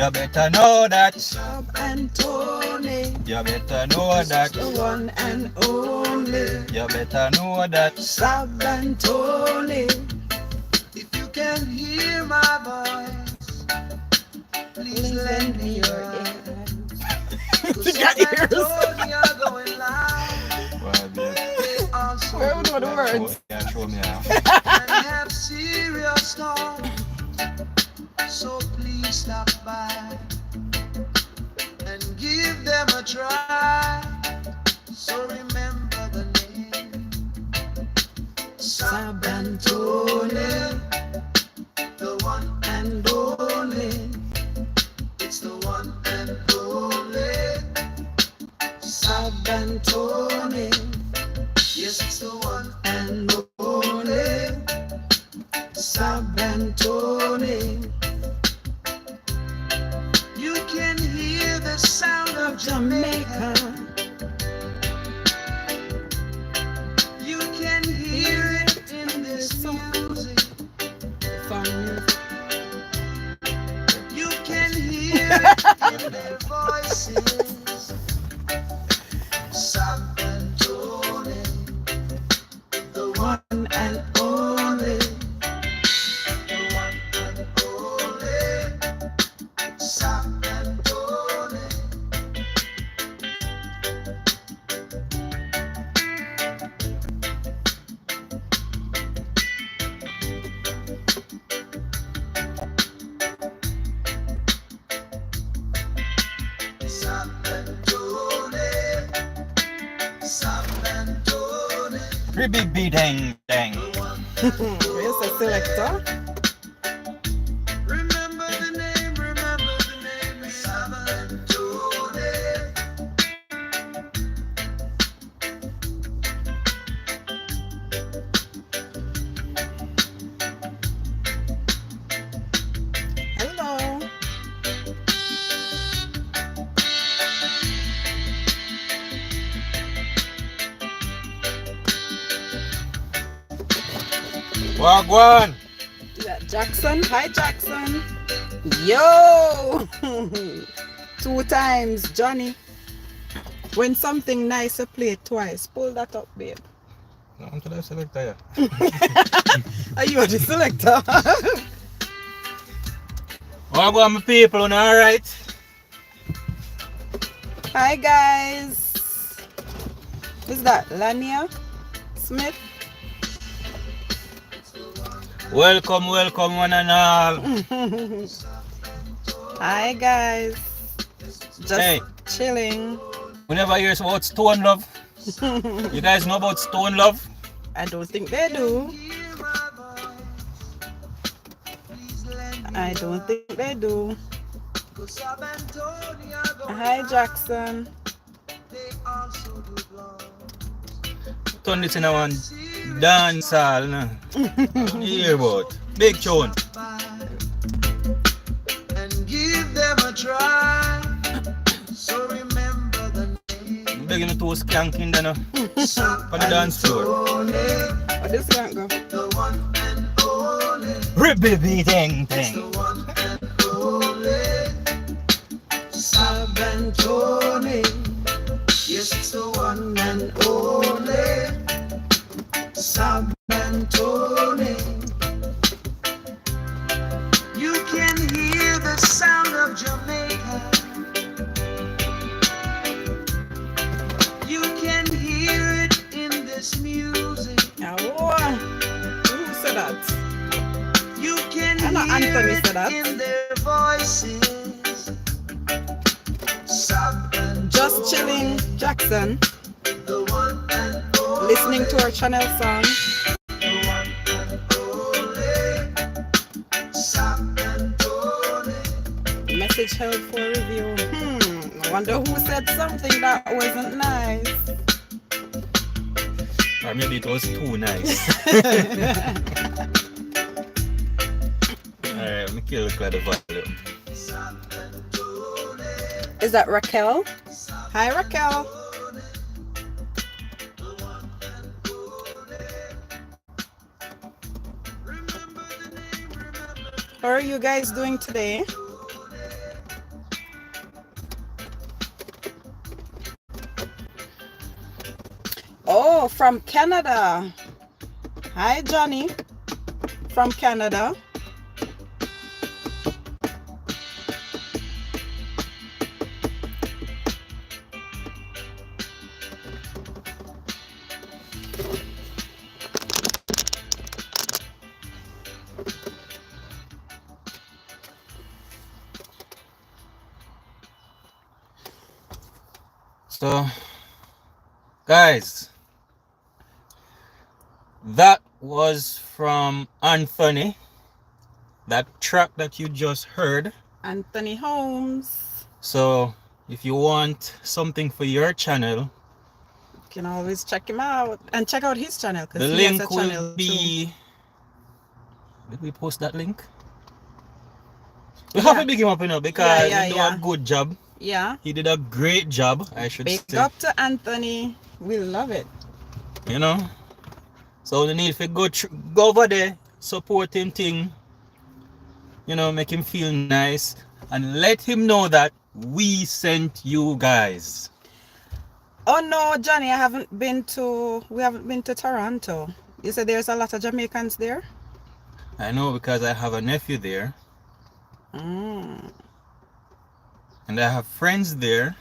You better know that. Sab and Tony. You better know that. The one and only. You better know that. Sab and Tony. If you can hear my voice, please lend me your ear. You got ears. Tony are going live. Well, babe. They also Where would the words? Yeah, show me now. and have serious talk. So please stop by and give them a try. So remember the name, Sab and Tony, the one and only. It's the one and only, Sab and Tony. Yes, it's the one and only, Sab and Tony. You can hear the sound of Jamaica. You can hear it in this music. You can hear it in their voices. Sab and Tony, the one and only, the one and only, Sab and Tony. Sab and Tony, Sab and Tony, Ribby dang dang. the one and Where's the selector? remember the name, Sab and Tony. Hello. Wagwan. Is that Jackson? Hi, Jackson. Yo! 2 times, Johnny. When something nice, you play it twice. Pull that up, babe. No, I'm to the selector. Are you the selector? Wagwan, my people, alright? Hi, guys. Is that Lania Smith? Welcome, welcome, one and all. Hi, guys. Just Hey. chilling. We never hear about Stone Love. You guys know about Stone Love? I don't think they do. I don't think they do. Hi, Jackson. Turn this in a one dance hall. No? You hear about? Big tune. And give them a try. So remember the name, Begging me to skank in there, no? Sab On the dance floor. Tony, Oh, this can't go. the one and only, Ribby dang the dang. one and only, Sab and Tony. Yes, it's the one and only, Sab and Tony. You can hear the sound of Jamaica. You can hear it in this music. Oh, who said that? You can I know hear Anthony it said that. in their voices. Sab and Just chilling, Jackson. the one and only, Listening to our channel song. the one and only, Sab and Tony. Message held for review. I wonder who said something that wasn't nice. Or maybe it was too nice. Alright, let me kill the volume. Is that Raquel? Hi, Raquel. How are you guys doing today? Oh, from Canada. Hi, Johnny. From Canada. So, guys, that was from Anthony. That track that you just heard. Anthony Holmes. So, if you want something for your channel, You can always check him out and check out his channel the because he has a link will channel too. be. Did we post that link? We have Yeah. to big him up, because he do a Yeah. good job. Yeah. He did a great job, I should Big say. up to Anthony. We love it. You know? So the need to go over there, support him thing, make him feel nice, and let him know that we sent you guys. Oh no, Johnny, we haven't been to Toronto. You said there's a lot of Jamaicans there? I know, because I have a nephew there, Mm. and I have friends there.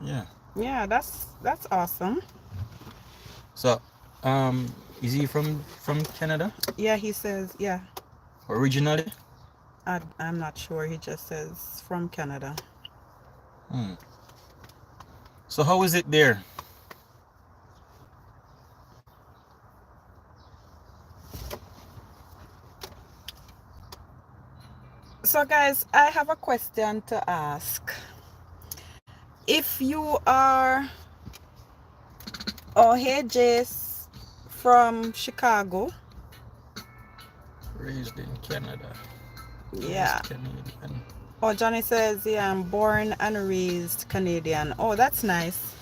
Yeah. Yeah, that's awesome. So, is he from Canada Yeah, he says, yeah. originally? I'm not sure. He just says from Canada. So how is it there? So guys, I have a question to ask. If you are, oh hey Jace from Chicago. Raised in Canada. Yeah. Canadian. Oh, Johnny says, yeah, I'm born and raised Canadian. Oh, that's nice.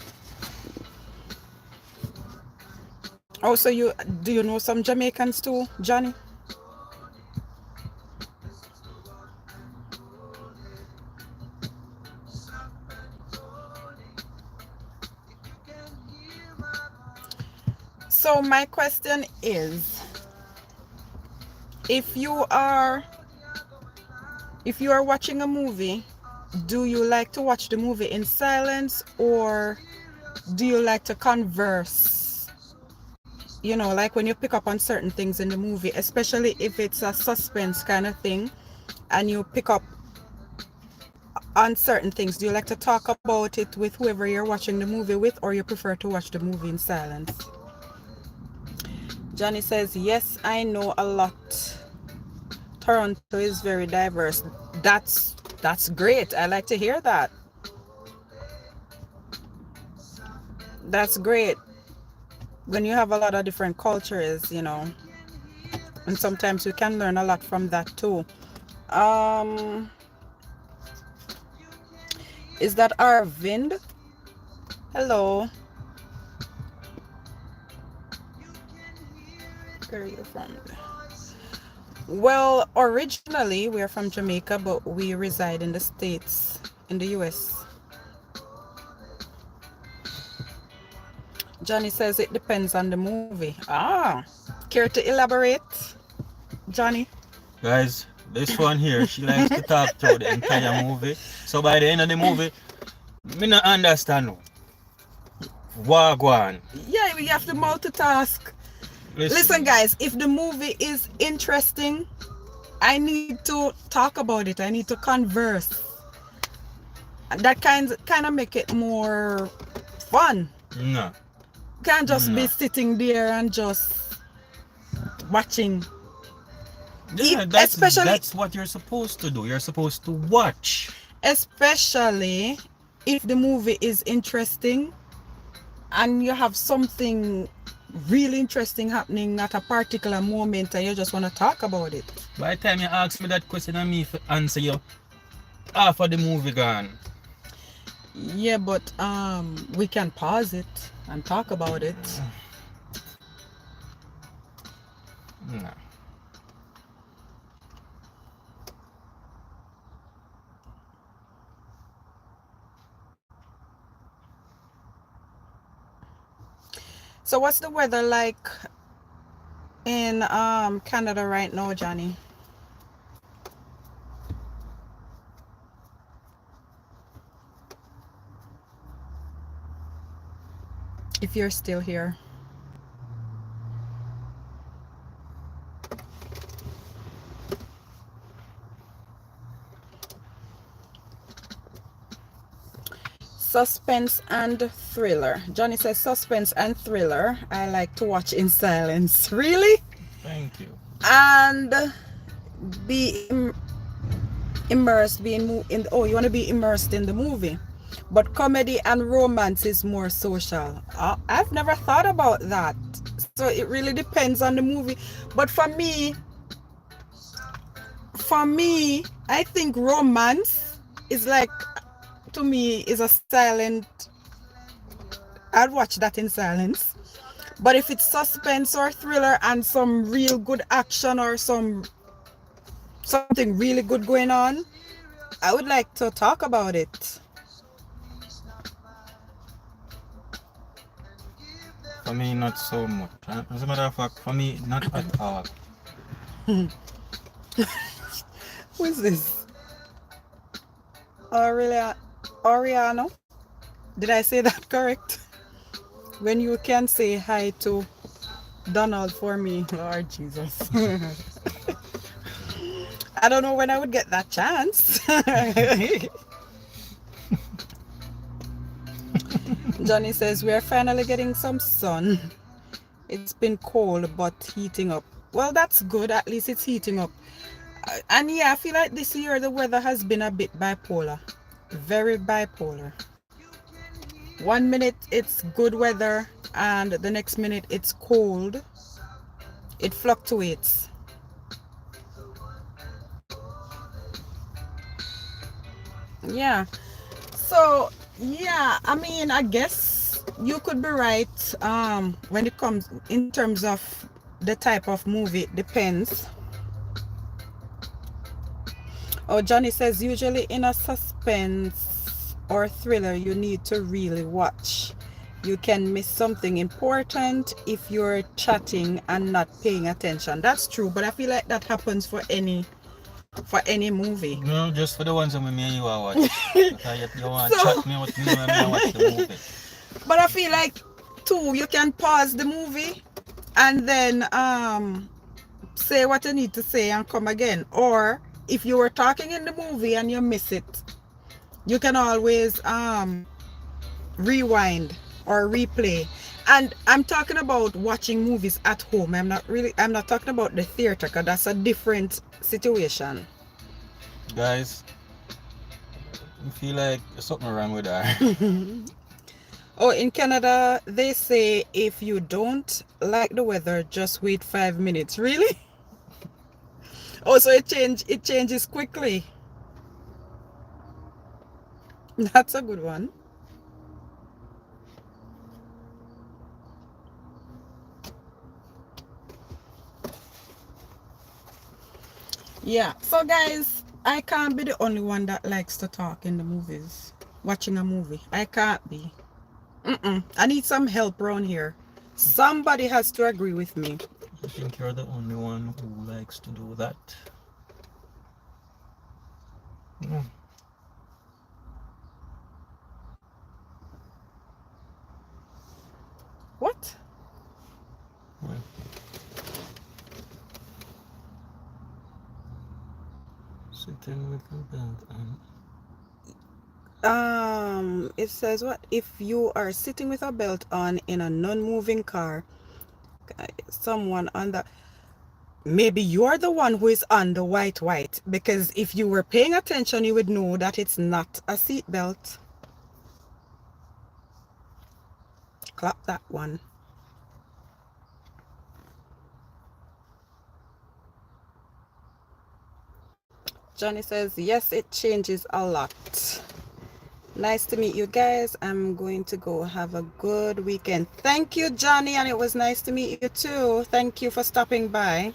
Oh, so do you know some Jamaicans too, Johnny? So my question is, if you are watching a movie, do you like to watch the movie in silence, or do you like to converse? Like when you pick up on certain things in the movie, especially if it's a suspense kind of thing, and you pick up on certain things, do you like to talk about it with whoever you're watching the movie with, or you prefer to watch the movie in silence? Johnny says, yes, I know a lot. Toronto is very diverse. That's great. I like to hear that. That's great. When you have a lot of different cultures, and sometimes you can learn a lot from that too. Is that Arvind? Hello. Where are you from? Well, originally we're from Jamaica, but we reside in the States, in the US. Johnny says it depends on the movie. Care to elaborate, Johnny? Guys, this one here, she likes to talk through the entire movie. So by the end of the movie, me not understand. Wagwan. Yeah, we have to multitask. Listen, guys, if the movie is interesting, I need to talk about it. I need to converse. That kind of make it more fun. No. Can't just be sitting there and just watching. Yeah, that's what you're supposed to do. You're supposed to watch. Especially if the movie is interesting and you have something really interesting happening at a particular moment and you just want to talk about it. By the time you ask me that question and me answer you, half of the movie gone. Yeah, but we can pause it and talk about it. No. So what's the weather like in Canada right now, Johnny? If you're still here. Suspense and thriller. Johnny says suspense and thriller. I like to watch in silence. Really? Thank you. And be immersed, oh, you want to be immersed in the movie. But comedy and romance is more social. I've never thought about that. So it really depends on the movie. But for me, I think romance is like, to me, is a silent. I'd watch that in silence. But if it's suspense or thriller and some real good action or something really good going on, I would like to talk about it. For me, not so much. As a matter of fact, for me, not at all. Who is this? Oriano? Did I say that correct? When you can say hi to Donald for me, Lord Jesus. I don't know when I would get that chance. Johnny says, we're finally getting some sun. It's been cold but heating up. Well, that's good. At least it's heating up. And yeah, I feel like this year the weather has been a bit bipolar. Very bipolar. 1 minute it's good weather and the next minute it's cold. It fluctuates. Yeah. So yeah, I mean, I guess you could be right when it comes in terms of the type of movie. It depends. Oh, Johnny says usually in a suspense or thriller you need to really watch. You can miss something important if you're chatting and not paying attention. That's true, but I feel like that happens for any movie. No, just for the ones that me and you are watching. You want to chat me with me when I watch the movie. But I feel like too, you can pause the movie and then say what you need to say and come again. Or if you were talking in the movie and you miss it, you can always rewind or replay. And I'm talking about watching movies at home. I'm not talking about the theater, because that's a different situation. Guys, I feel like there's something wrong with her. Oh, in Canada, they say if you don't like the weather, just wait 5 minutes. Really? Oh, so it changes quickly. That's a good one. Yeah. So guys, I can't be the only one that likes to talk in the movies. Watching a movie. I can't be. I need some help around here. Somebody has to agree with me. I think you're the only one who likes to do that. Mm. What? Well, sitting with a belt on. It says what? If you are sitting with a belt on in a non-moving car, someone on the, maybe you're the one who is on the white, because if you were paying attention you would know that it's not a seat belt. Clap that one. Johnny says yes, it changes a lot. Nice to meet you guys. I'm going to go have a good weekend. Thank you, Johnny, and it was nice to meet you too. Thank you for stopping by.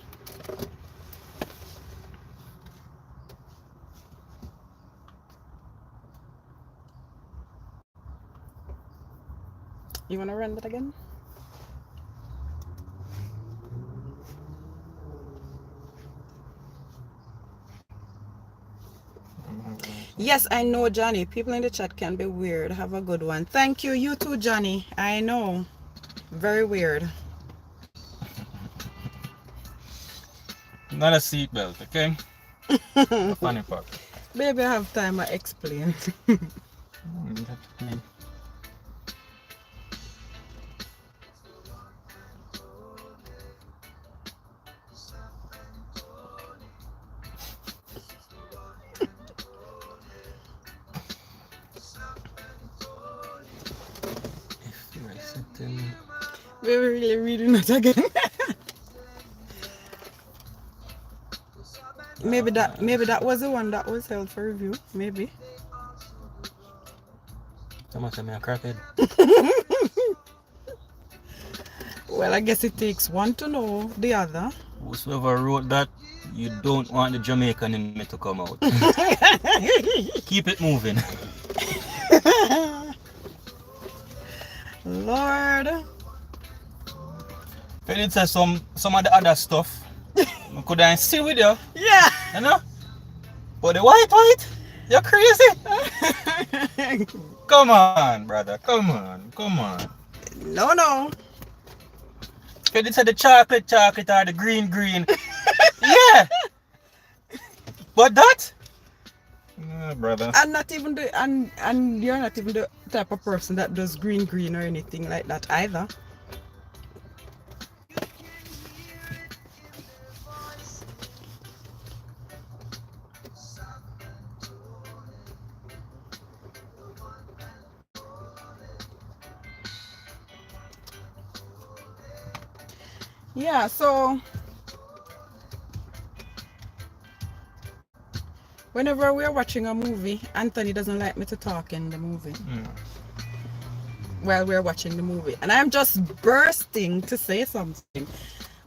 You want to run that again? Yes, I know, Johnny. People in the chat can be weird. Have a good one. Thank you. You too, Johnny. I know. Very weird. Not a seatbelt, okay? A funny part. Baby, I have time. I explain. We're really reading it again. maybe that was the one that was held for review. Maybe. Someone said me a crackhead. Well, I guess it takes one to know the other. Whoever wrote that, you don't want the Jamaican in me to come out. Keep it moving. Lord. But it says some of the other stuff I couldn't see with you. Yeah. You know? But the white, you're crazy. Come on, brother. Come on. No. Because it said the chocolate or the green. Yeah. But that? No, brother. And not even and you're not even the type of person that does green or anything like that either. Yeah, so whenever we're watching a movie, Anthony doesn't like me to talk in the movie. While we're watching the movie. And I'm just bursting to say something.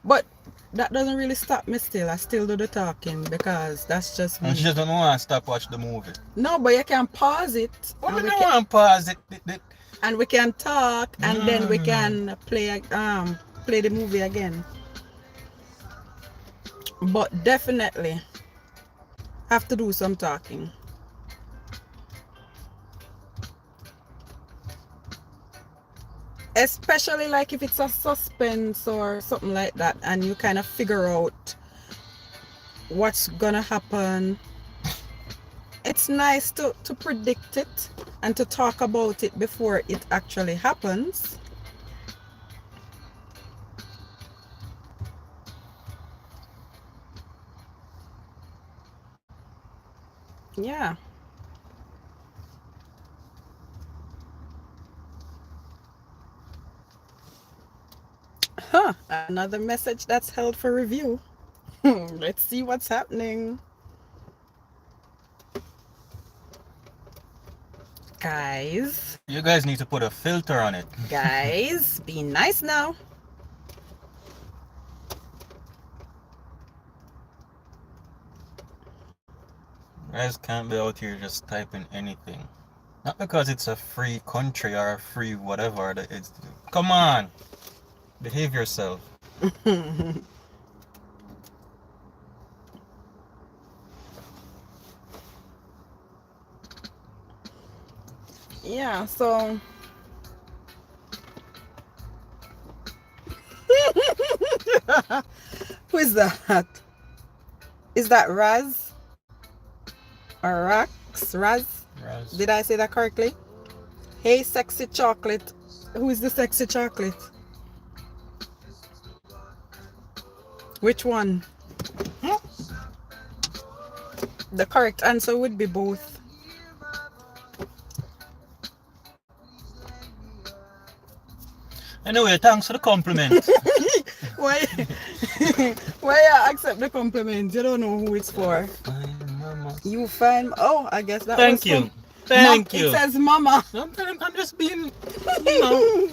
But that doesn't really stop me still. I still do the talking because that's just me. And she just don't want to stop watching the movie. No, but you can pause it. Well, we don't want to pause it. And we can talk and then we can play the movie again. But definitely have to do some talking. Especially like if it's a suspense or something like that and you kind of figure out what's gonna happen. It's nice to predict it and to talk about it before it actually happens. Yeah. Another message that's held for review. Let's see what's happening. Guys. You guys need to put a filter on it. Guys, be nice now. You guys can't be out here just typing anything. Not because it's a free country or a free whatever. Come on. Behave yourself. Yeah, so who is that? Is that Raz? Or Rax? Raz? Did I say that correctly? Hey, sexy chocolate. Who is the sexy chocolate? Which one? The correct answer would be both. Anyway, thanks for the compliment. Why? Why you accept the compliment? You don't know who it's for. Fine, mama. You fine? Oh, I guess that Thank was you. from- Thank you. It says mama. I'm just being, you know.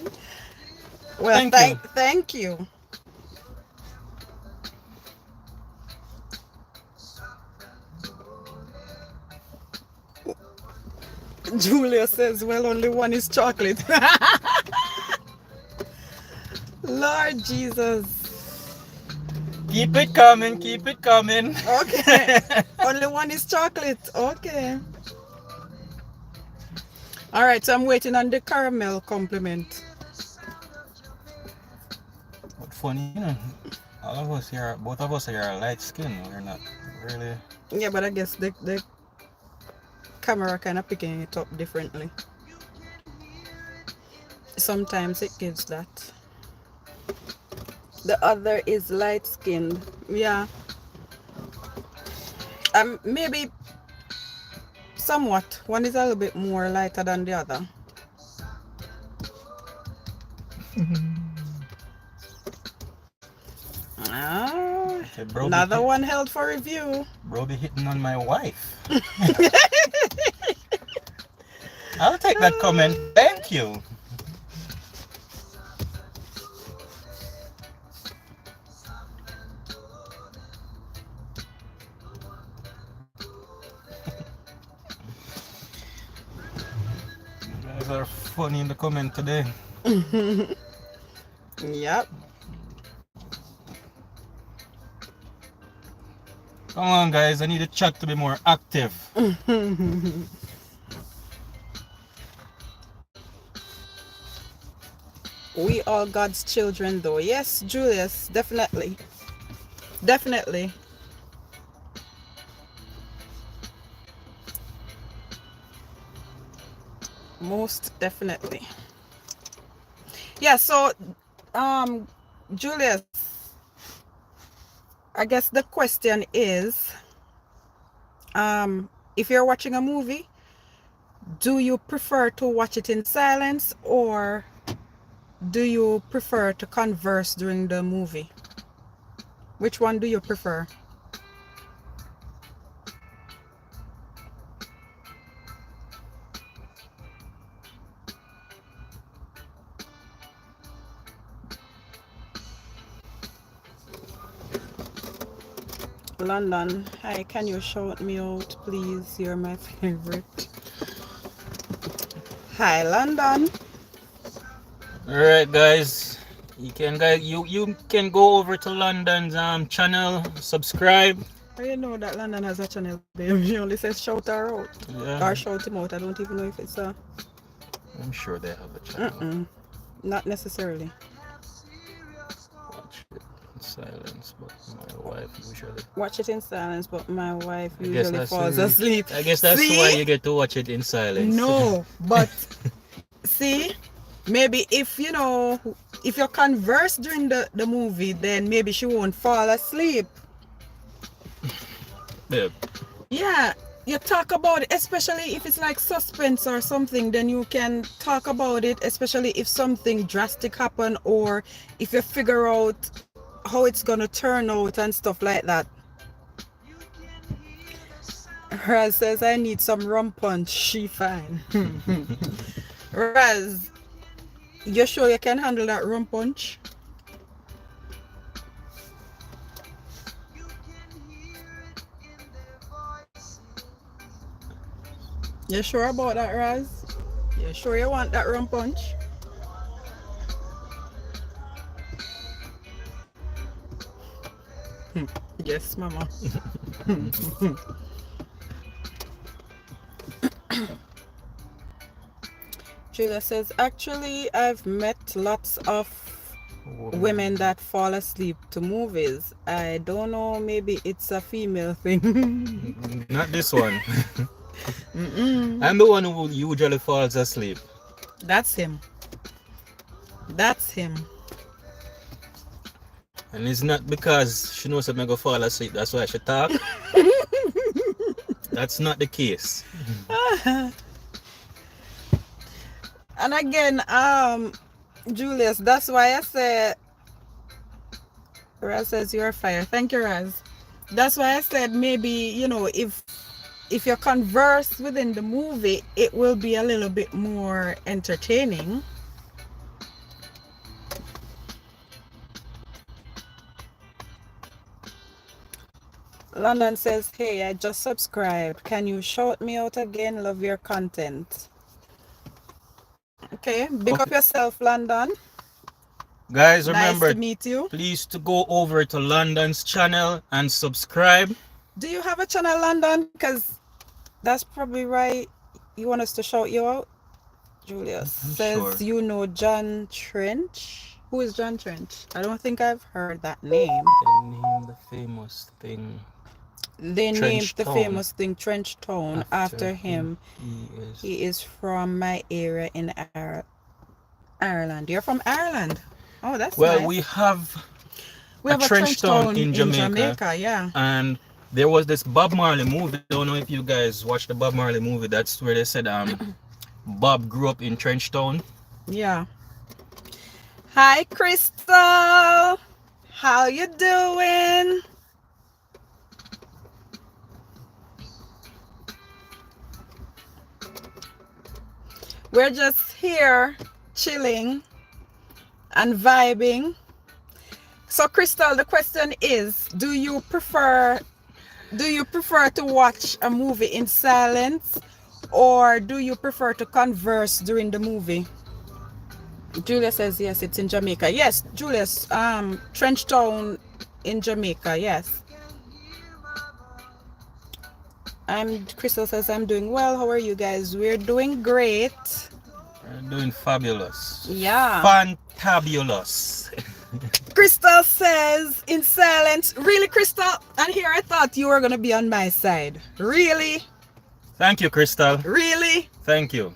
Well, thank you. Julia says, well, only one is chocolate. Lord Jesus. Keep it coming, keep it coming. Okay. Only one is chocolate. Okay. All right, so I'm waiting on the caramel compliment. But funny, you know, all of us here, both of us here are light skin. We're not really. Yeah, but I guess the camera kind of picking it up differently. Sometimes it gives that. The other is light skinned. Yeah. Maybe somewhat. One is a little bit more lighter than the other. Hey, bro, Another one held for review. Bro, be hitting on my wife. I'll take that comment. Thank you. You guys are funny in the comment today. Yep. Come on, guys. I need the chat to be more active. We are God's children, though. Yes, Julius, definitely. Definitely. Most definitely. Yeah, so, Julius, I guess the question is, if you're watching a movie, do you prefer to watch it in silence or do you prefer to converse during the movie? Which one do you prefer? London, hi, can you shout me out, please? You're my favorite. Hi, London. All right, guys. You can go over to London's channel, subscribe. How you know that London has a channel, babe? He only says shout her out. Yeah. Or shout him out. I don't even know if it's a... I'm sure they have a channel. Not necessarily. Watch it in silence, but my wife usually. Watch it in silence, but my wife I guess usually that's falls the- asleep. I guess that's See? why you get to watch it in silence. No, but see, maybe if you know, if you converse during the movie, then maybe she won't fall asleep. Yeah. Yeah, you talk about it, especially if it's like suspense or something, then you can talk about it, especially if something drastic happen or if you figure out how it's gonna turn out and stuff like that. Raz says, I need some rum punch. She fine. Raz, you sure you can handle that rum punch? You sure about that, Raz? You sure you want that rum punch? Yes, mama. Julia says, actually, I've met lots of women that fall asleep to movies. I don't know, maybe it's a female thing. Not this one. I'm the one who usually falls asleep. That's him. That's him. And it's not because she knows I'm going to fall asleep, that's why she talk. That's not the case. And again, Julius, that's why I said, Raz says you're fire. Thank you, Raz. That's why I said maybe, you know, if you converse within the movie, it will be a little bit more entertaining. London says, hey, I just subscribed. Can you shout me out again? Love your content. Okay, big up yourself, London. Guys, remember, Nice to meet you. please to go over to London's channel and subscribe. Do you have a channel, London? Because that's probably right. You want us to shout you out? Julius I'm says sure. you know John Trench. Who is John Trench? I don't think I've heard that name. They named the famous thing They named Trench the Town famous thing Trench Town after after him. him. He is. He is from my area in Ireland. You're from Ireland? Oh, that's Well, nice. we have We a have a Trench Trench Town Town in in Jamaica, Jamaica, yeah. and there was this Bob Marley movie. Don't know if you guys watched the Bob Marley movie. That's where they said Bob grew up in Trench Town. Yeah. Hi, Crystal. How you doing? We're just here chilling and vibing. So, Crystal, the question is, do you prefer to watch a movie in silence, or do you prefer to converse during the movie? Julia says yes, it's in Jamaica. Yes, Julius, Trench Town in Jamaica, yes. Crystal says I'm doing well. How are you guys? We're doing great. We're doing fabulous. Yeah. Fantabulous. Crystal says in silence. Really, Crystal? And here I thought you were gonna be on my side. Really? Thank you, Crystal. Really? Thank you.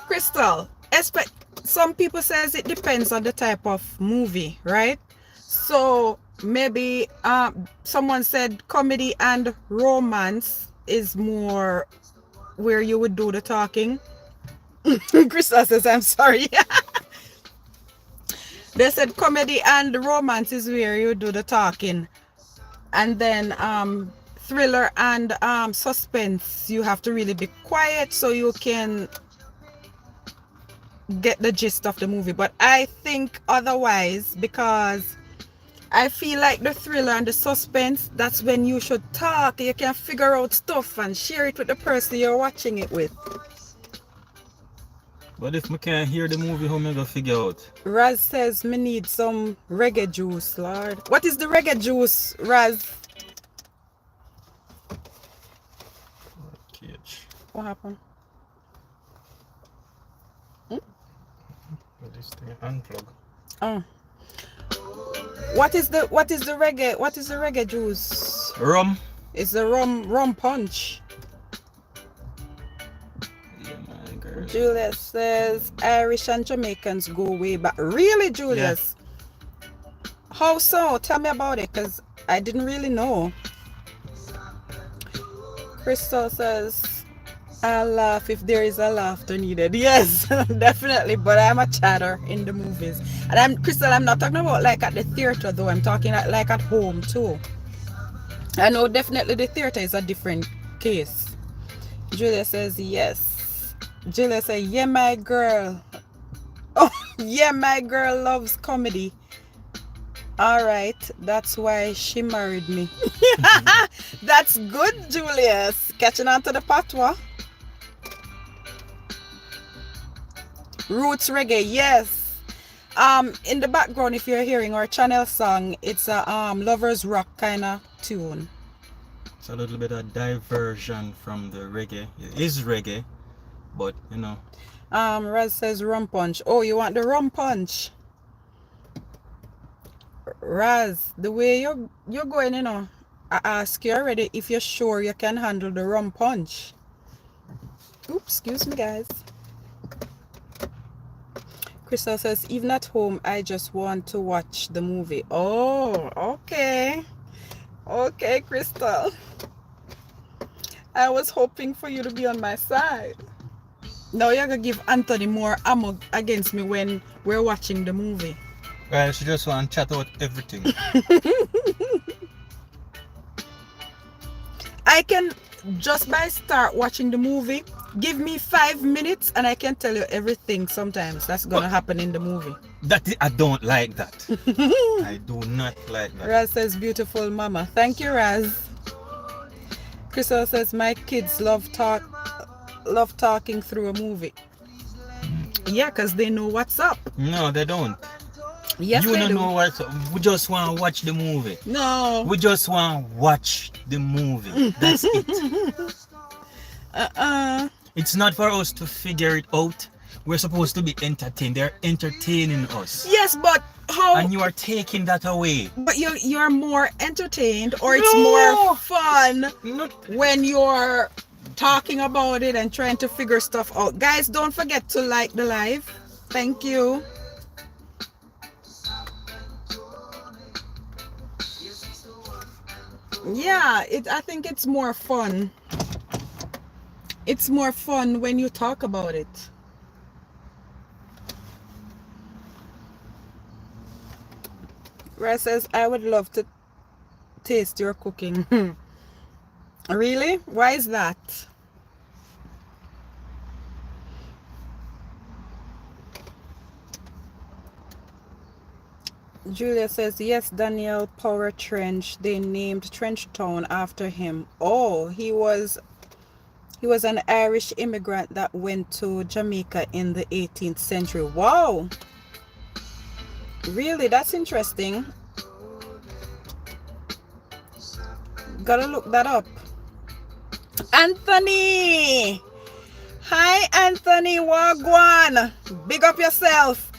Crystal, some people says it depends on the type of movie, right? So maybe someone said comedy and romance is more where you would do the talking. Crystal says I'm sorry. They said comedy and romance is where you do the talking, and then thriller and suspense you have to really be quiet so you can get the gist of the movie. But I think otherwise, because I feel like the thriller and the suspense, that's when you should talk. You can figure out stuff and share it with the person you're watching it with. But if me can't hear the movie, how am I gonna figure out? Raz says me need some reggae juice, Lord. What is the reggae juice, Raz? Cage. What happened? This thing unplug. Oh. What is the reggae juice? Rum. It's the rum punch. Yeah, my girl. Julius says Irish and Jamaicans go way back. Really, Julius? Yeah. How so? Tell me about it, because I didn't really know. Crystal says I'll laugh if there is a laughter needed. Yes, definitely. But I'm a chatter in the movies. And Crystal, I'm not talking about like at the theater though. I'm talking like at home too. I know definitely the theater is a different case. Julia says yes. Julia says, yeah, my girl. Oh, yeah, my girl loves comedy. All right, that's why she married me. That's good, Julius. Catching on to the patois. Roots reggae, yes. In the background, if you're hearing our channel song, it's a lovers rock kind of tune. It's a little bit of diversion from the reggae. It is reggae, but you know. Raz says rum punch. Oh, you want the rum punch? Raz, the way you're going, you know, I ask you already if you're sure you can handle the rum punch. Oops, excuse me, guys. Crystal says, even at home, I just want to watch the movie. Oh, okay. Okay, Crystal. I was hoping for you to be on my side. Now you're going to give Anthony more ammo against me when we're watching the movie. Well, she just want to chat out everything. I can, just by start watching the movie, give me 5 minutes and I can tell you everything sometimes that's going to happen in the movie. I don't like that. I do not like that. Raz says, beautiful mama. Thank you, Raz. Crystal says, my kids love talking through a movie. Yeah, because they know what's up. No, they don't. Yes, you they don't do. know what's up. We just want to watch the movie. No. We just want to watch the movie. That's it. It's not for us to figure it out. We're supposed to be entertained. They're entertaining us. Yes, but how? And you are taking that away. But you're more entertained, or it's No. more fun Not when you're talking about it and trying to figure stuff out. Guys, don't forget to like the live. Thank you. Yeah, I think it's more fun. It's more fun when you talk about it. Ray says, I would love to taste your cooking. Really? Why is that? Julia says, yes, Daniel Power Trench. They named Trench Town after him. Oh, he was an Irish immigrant that went to Jamaica in the 18th century. Wow. Really? That's interesting. Gotta look that up. Anthony! Hi, Anthony Wagwan. Big up yourself.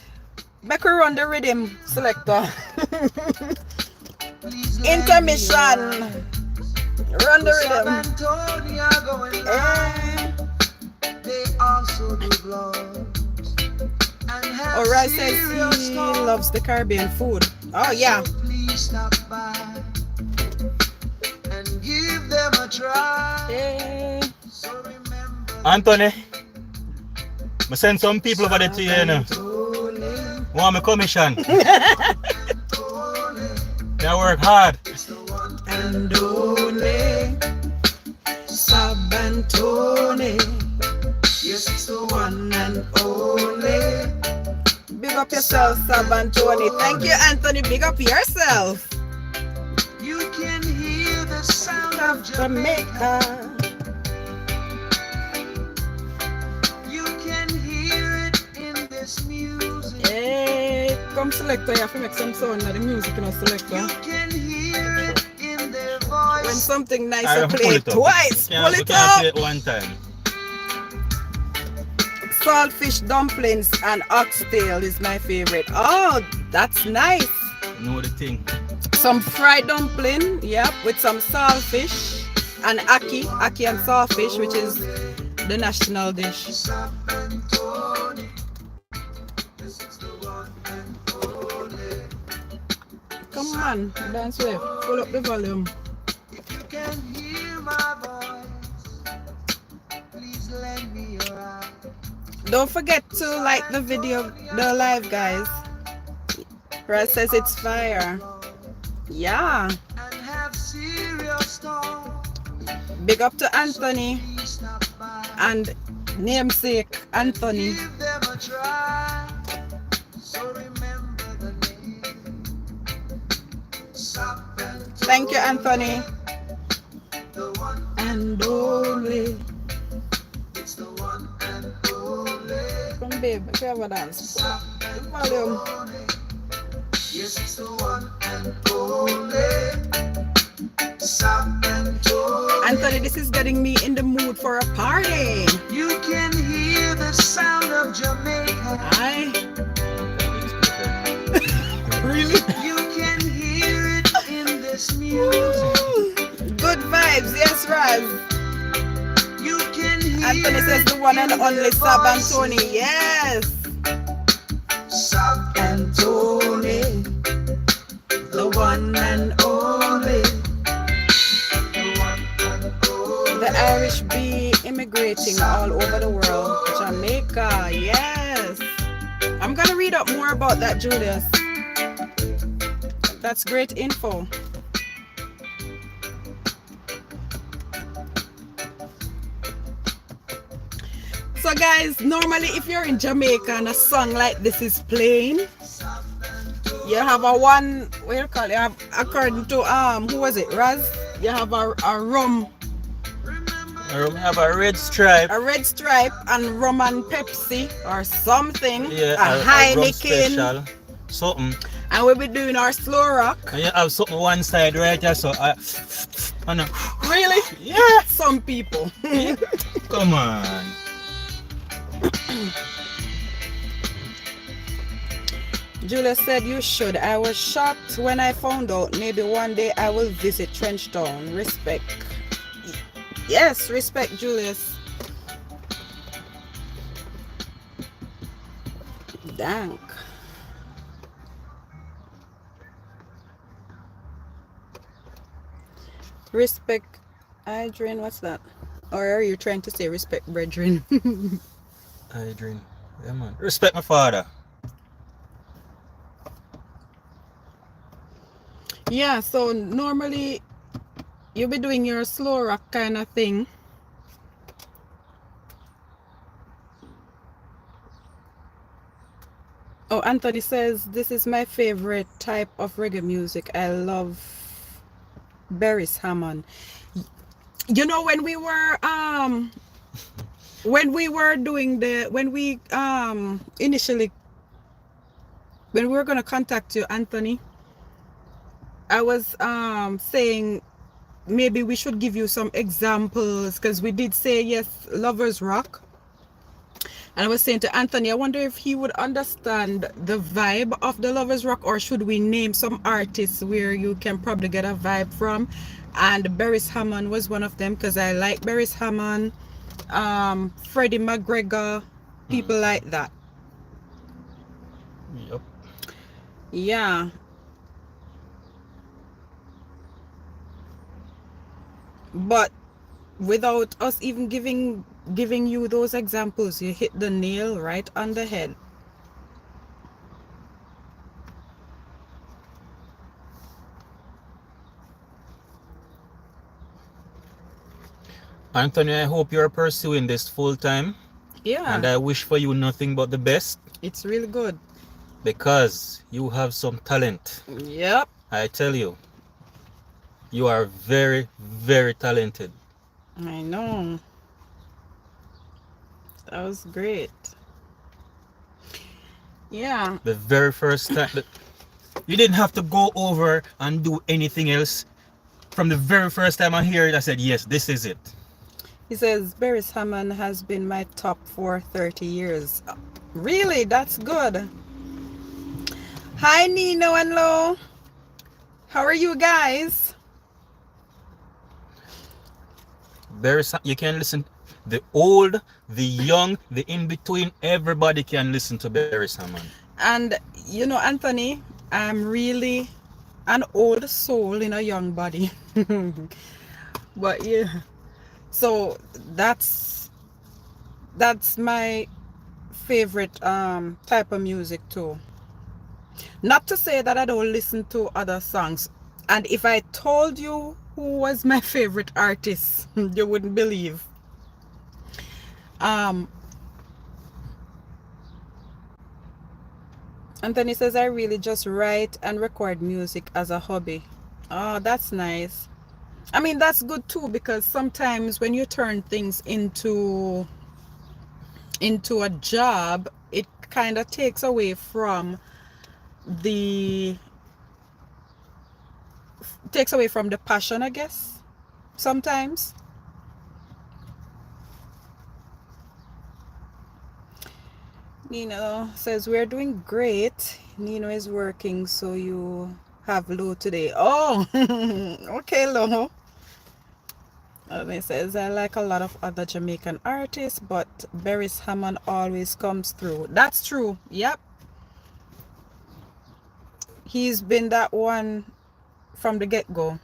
Make her run the rhythm selector. Intermission. Run the rhythm. Alright, says he loves the Caribbean food. Oh yeah. Please stop by and give them a try. Hey. So remember, Anthony. I send some people over there to you, you know. Want me commission? They work hard. And only Sab Tony. yes, it's the one. One and only. Big up yourself, Sab Tony. Thank you, Anthony. Big up yourself. You can hear the sound of Jamaica. You can hear it in this music. Hey, come selector, you have to make some sound of the music, you know, selector. You can hear it in their When voice. something nice, I you have to play pull it it up. twice. Can't- Pull we it can't up. play it one time. Saltfish dumplings and oxtail is my favorite. Oh, that's nice. You know the thing. Some fried dumpling, yep, with some saltfish and ackee and saltfish, which is the national dish. Come on, dance with. Pull up the volume. If you can hear my voice, please lend me your eye. Don't forget to like the video, the live, guys. Raz says it's fire. Yeah. And have serious talk. Big up to Anthony Please stop by. and namesake Anthony. Give them a try. So remember the name. Sab Thank you, Anthony. the one, And only. it's the one and only. Come, babe, if you have a dance. The volume. Yes, it's the one and only. Sab Tony. Anthony, this is getting me in the mood for a party. You can hear the sound of Jamaica. I really You can hear it in this music. good vibes, yes, Raz. You can hear Anthony says the one and it in only their Sab voices. Tony. Yes. Sab Tony, the one and only. the one and only. The Irish be immigrating all over the world. Jamaica, yes. I'm gonna read up more about that, Julius. That's great info. So guys, normally if you're in Jamaica and a song like this is playing, you have a one, what you call it? You have, according to who was it, Raz? You have a rum, We have a red stripe. a red stripe and rum and Pepsi or something. Yeah, a rum Heineken. special. Something. And we'll be doing our slow rock. And you have something one side right here, so I know. Really? Yeah. Some people. Come on. Julia said you should. I was shocked when I found out. Maybe one day I will visit Trenchtown. Respect. Yes, respect, Julius. Dank. Respect, Adrian. What's that? Or are you trying to say respect, brethren? Adrian. Yeah, man. Respect my father. Yeah, so normally you'll be doing your slow rock kind of thing. Oh, Anthony says this is my favorite type of reggae music. I love Beres Hammond. You know, when we were doing the initially when we were gonna contact you, Anthony, I was saying maybe we should give you some examples because we did say yes, Lovers Rock. And I was saying to Anthony, I wonder if he would understand the vibe of the Lovers Rock, or should we name some artists where you can probably get a vibe from? And Beres Hammond was one of them because I like Beres Hammond, Freddie McGregor, people like that. Yep. Yeah. But without us even giving you those examples, you hit the nail right on the head. Anthony, I hope you're pursuing this full time. Yeah. And I wish for you nothing but the best. It's really good. Because you have some talent. Yep. I tell you. You are very, very talented. I know. That was great. Yeah. The very first time you didn't have to go over and do anything else. From the very first time I hear it, I said, yes, this is it. He says, Beres Hammond has been my top for 30 years. Really? That's good. Hi, Nino and Lo. How are you guys? Beres, you can listen. The old, the young, the in-between, everybody can listen to Beres Hammond. And, you know, Anthony, I'm really an old soul in a young body. But yeah, so that's my favorite type of music too. Not to say that I don't listen to other songs, and if I told you who was my favorite artist, you wouldn't believe. Anthony says, I really just write and record music as a hobby. Oh, that's nice. I mean, that's good too, because sometimes when you turn things into a job, it kind of takes away from the passion, I guess, sometimes. Nino says, we're doing great. Nino is working, so you have Lo today. Oh, okay, Lo. And he says, I like a lot of other Jamaican artists, but Beres Hammond always comes through. That's true. Yep. He's been that one from the get-go.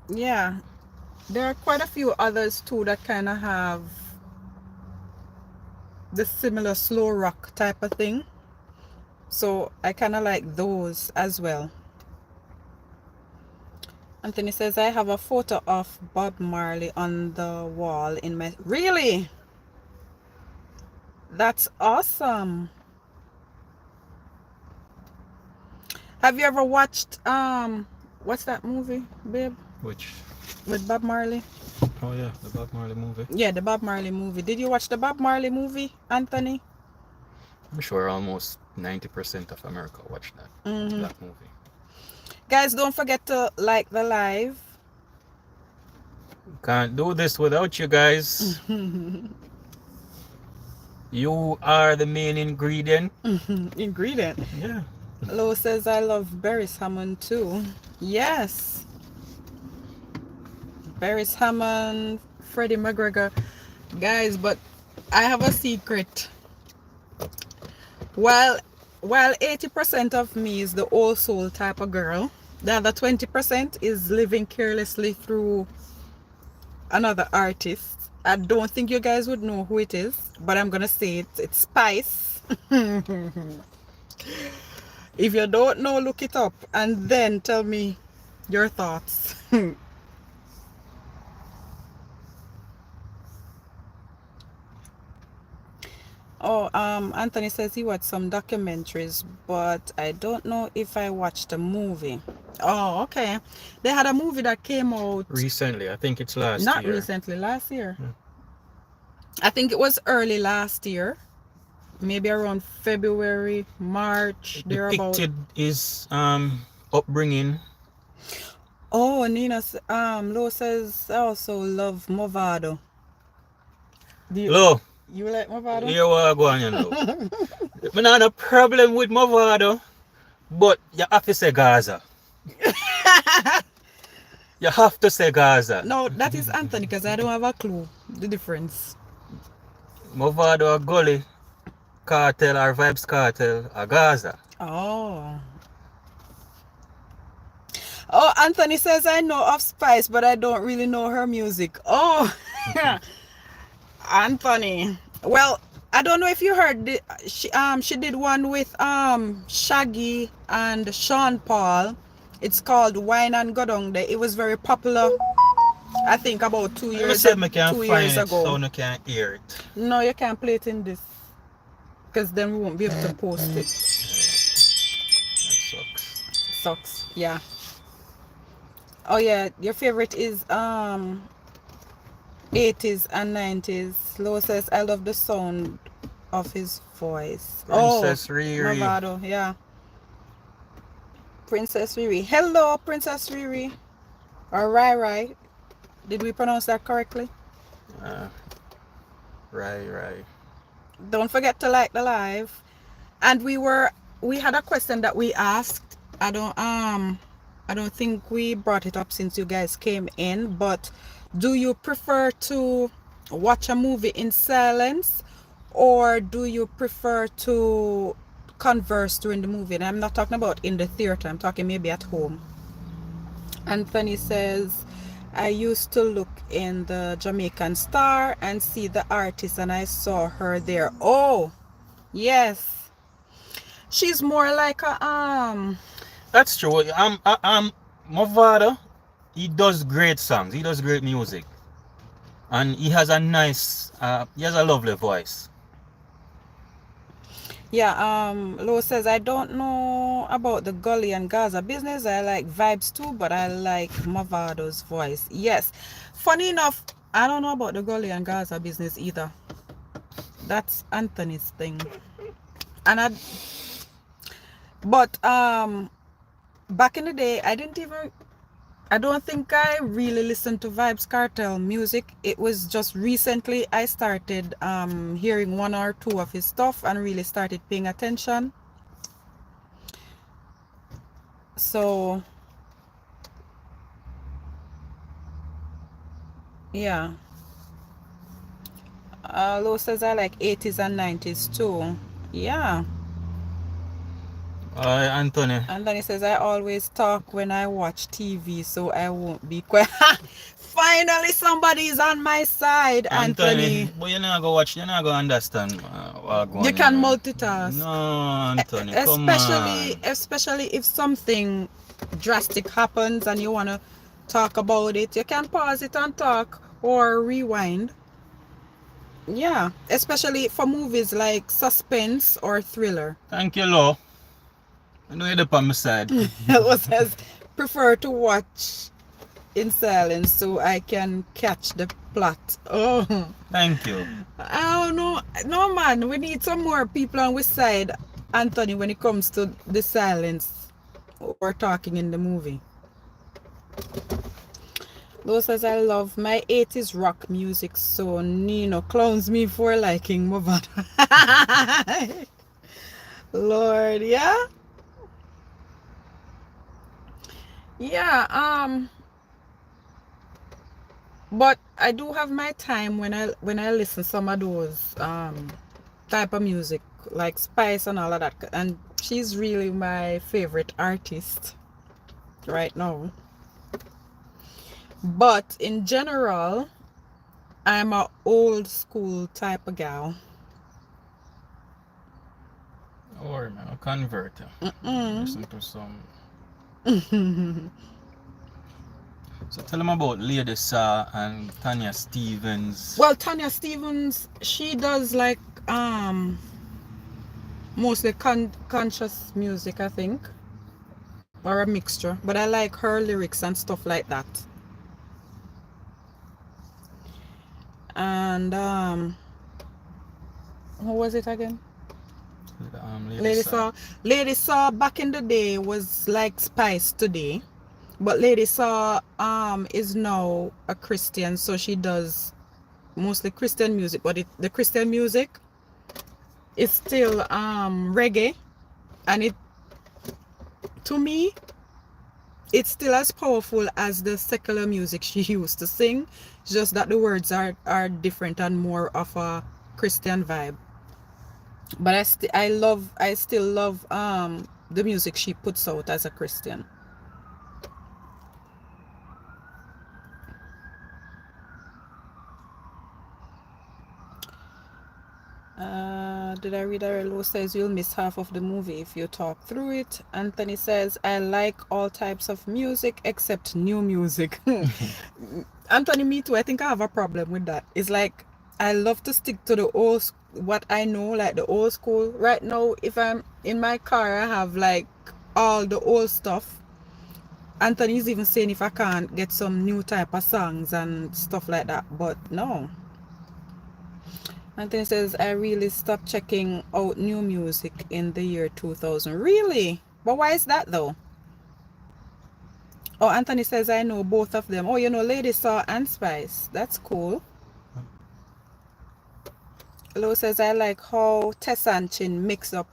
Yeah. There are quite a few others too that kind of have the similar slow rock type of thing. So I kind of like those as well. Anthony says, I have a photo of Bob Marley on the wall in my... Really? That's awesome. Have you ever watched what's that movie, babe? Which? With Bob Marley? Oh yeah, the Bob Marley movie. Yeah, the Bob Marley movie. Did you watch the Bob Marley movie, Anthony? I'm sure almost 90% of America watched that movie. Guys, don't forget to like the live. Can't do this without you guys. You are the main ingredient. Ingredient. Yeah. Lo says I love Beres Hammond too. Yes. Beres Hammond, Freddie McGregor. Guys, but I have a secret. While 80% of me is the old soul type of girl, the other 20% is living carelessly through another artist. I don't think you guys would know who it is, but I'm gonna say it. It's Spice. If you don't know, look it up and then tell me your thoughts. Oh, Anthony says he watched some documentaries, but I don't know if I watched the movie. Oh, okay. They had a movie that came out Recently, I think it's last not year. recently, last year. Yeah. I think it was early last year, maybe around February, March, thereabout. Depicted his upbringing. Oh, Nina, Lo says I also love Movado. Lo, You like Movado? here we go on, you know. I not a problem with Movado, but you have to say Gaza. You have to say Gaza. No, that is Anthony because I don't have a clue the difference. Movado a Gully Cartel or Vibes Cartel a Gaza. Oh. Oh, Anthony says I know of Spice, but I don't really know her music. Oh, Anthony. Well, I don't know if you heard she did one with Shaggy and Sean Paul. It's called Wine and Go Down There. It was very popular. I think about 2 years, I can 2 find years it ago. so you can hear it. No, you can't play it in this because then we won't be able to post it. That sucks. Sucks. Yeah. Oh yeah, your favorite is 80s and 90s. Lo says I love the sound of his voice. Princess Riri. Movado, yeah. Princess Riri. Hello, Princess Riri. Or Rai. Did we pronounce that correctly? Right. Don't forget to like the live. And we had a question that we asked. I don't think we brought it up since you guys came in, but do you prefer to watch a movie in silence or do you prefer to converse during the movie? And I'm not talking about in the theater, I'm talking maybe at home. Anthony says I used to look in the Jamaican Star and see the artist and I saw her there. Oh, yes. She's more like a That's true. Movado, he does great songs. He does great music. And he has a nice he has a lovely voice. yeah, Lo says I don't know about the Gully and Gaza business. I like Vibes too, but I like Movado's voice. Yes. Funny enough, I don't know about the Gully and Gaza business either. That's Anthony's thing. And but back in the day, I don't think I really listened to Vibes Cartel music. It was just recently I started hearing one or two of his stuff and really started paying attention. So yeah. Lo says I like 80s and 90s too. Yeah. Anthony. And then he says, I always talk when I watch TV, so I won't be quiet. Finally, somebody's on my side, Anthony. But you're not going to watch, you're not going to understand what's going on. You can multitask. No, Anthony, come on. Especially if something drastic happens and you want to talk about it, you can pause it and talk or rewind. Yeah, especially for movies like suspense or thriller. Thank you, Lo. I know you're on my side. It says prefer to watch in silence so I can catch the plot. Oh, Thank you. I don't know. No man, we need some more people on which side, Anthony, when it comes to the silence or talking in the movie. Lo says, I love my 80s rock music, so Nino clowns me for liking Movada. Lord, yeah? Yeah, but I do have my time when I listen some of those type of music like Spice and all of that, and she's really my favorite artist right now. But in general, I'm a old school type of gal. Or man, a converter. Listen to some. So tell them about Lady Saw and Tanya Stevens. Well, Tanya Stevens, she does like mostly conscious music, I think, or a mixture. But I like her lyrics and stuff like that. And who was it again? Lady Saw. Lady Saw back in the day was like Spice today, but Lady Saw is now a Christian, so she does mostly Christian music. But the Christian music is still reggae, and it, to me, it's still as powerful as the secular music she used to sing. It's just that the words are different and more of a Christian vibe. But I still love the music she puts out as a Christian. Did I read that? Lo says you'll miss half of the movie if you talk through it. Anthony says I like all types of music except new music. Anthony, me too. I think I have a problem with that. It's like I love to stick to the old, what I know, like the old school. Right now, if I'm in my car, I have like all the old stuff. Anthony's even saying if I can't get some new type of songs and stuff like that, but no. Anthony says I really stopped checking out new music in the year 2000. Really? But why is that though? Oh, Anthony says I know both of them. Oh, you know Lady Saw and Spice. That's cool. Lo says I like how Tessanchin mix up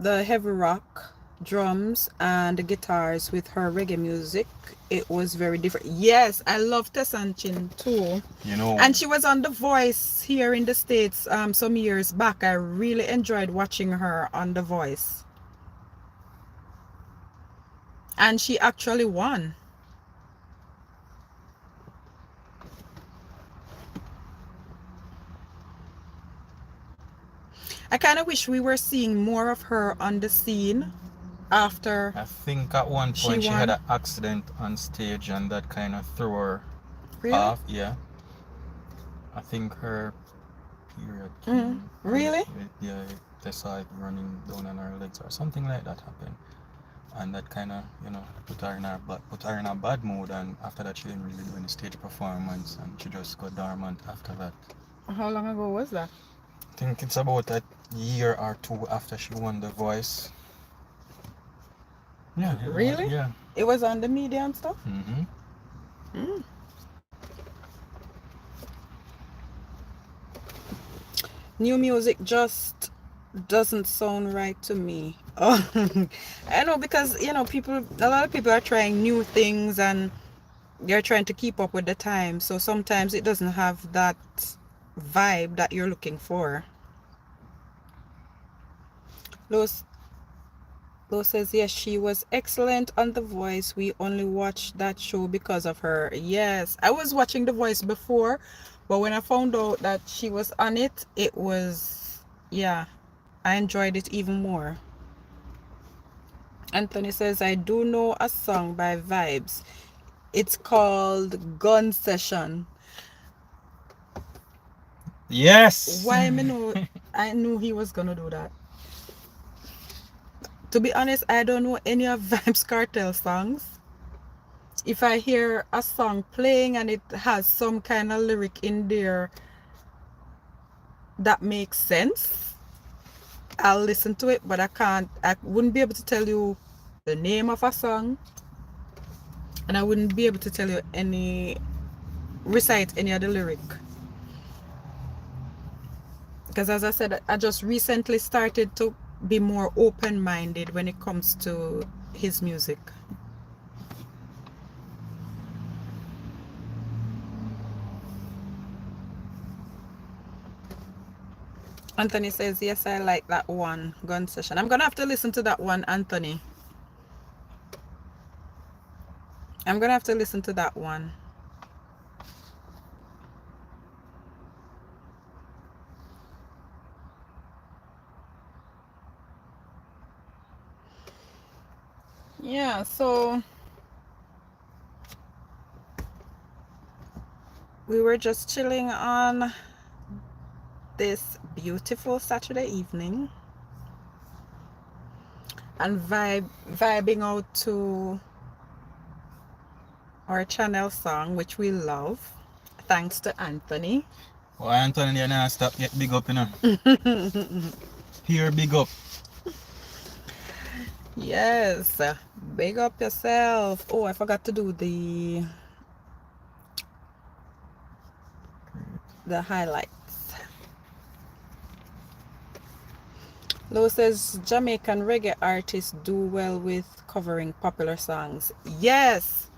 the heavy rock drums and the guitars with her reggae music. It was very different. Yes, I love Tessanchin too. You know, and she was on The Voice here in the States some years back. I really enjoyed watching her on The Voice, and she actually won. I kind of wish we were seeing more of her on the scene after. I think at one point she had an accident on stage and that kind of threw her off. Yeah. I think her period came. Really? Yeah, they saw it running down on her legs or something like that happened. And that kind of, put her in a bad mood. And after that, she didn't really do any stage performance, and she just got dormant after that. How long ago was that? I think it's about a year or two after she won The Voice. Yeah. Really? Yeah. It was on the media and stuff? Mm-hmm. New music just doesn't sound right to me. Oh, I know, because a lot of people are trying new things and they're trying to keep up with the time, so sometimes it doesn't have that vibe that you're looking for. Lo says yes, she was excellent on The Voice. We only watched that show because of her. Yes, I was watching The Voice before, but when I found out that she was on it, it was, yeah, I enjoyed it even more. Anthony says I do know a song by Vibes. It's called Gun Session. Yes. Why me know? I knew he was gonna do that. To be honest, I don't know any of Vibes Cartel songs. If I hear a song playing and it has some kind of lyric in there that makes sense, I'll listen to it, but I wouldn't be able to tell you the name of a song and I wouldn't be able to tell you recite any of the lyric. Because as I said, I just recently started to be more open-minded when it comes to his music. Anthony says, yes, I like that one, Gun Session. I'm gonna have to listen to that one, Anthony. I'm gonna have to listen to that one. Yeah, so we were just chilling on this beautiful Saturday evening and vibing out to our channel song, which we love, thanks to Anthony. Well, Anthony, you know, stop get big up, you know. Here, big up. Yes, big up yourself. Oh, I forgot to do the highlights. Lo says Jamaican reggae artists do well with covering popular songs. Yes,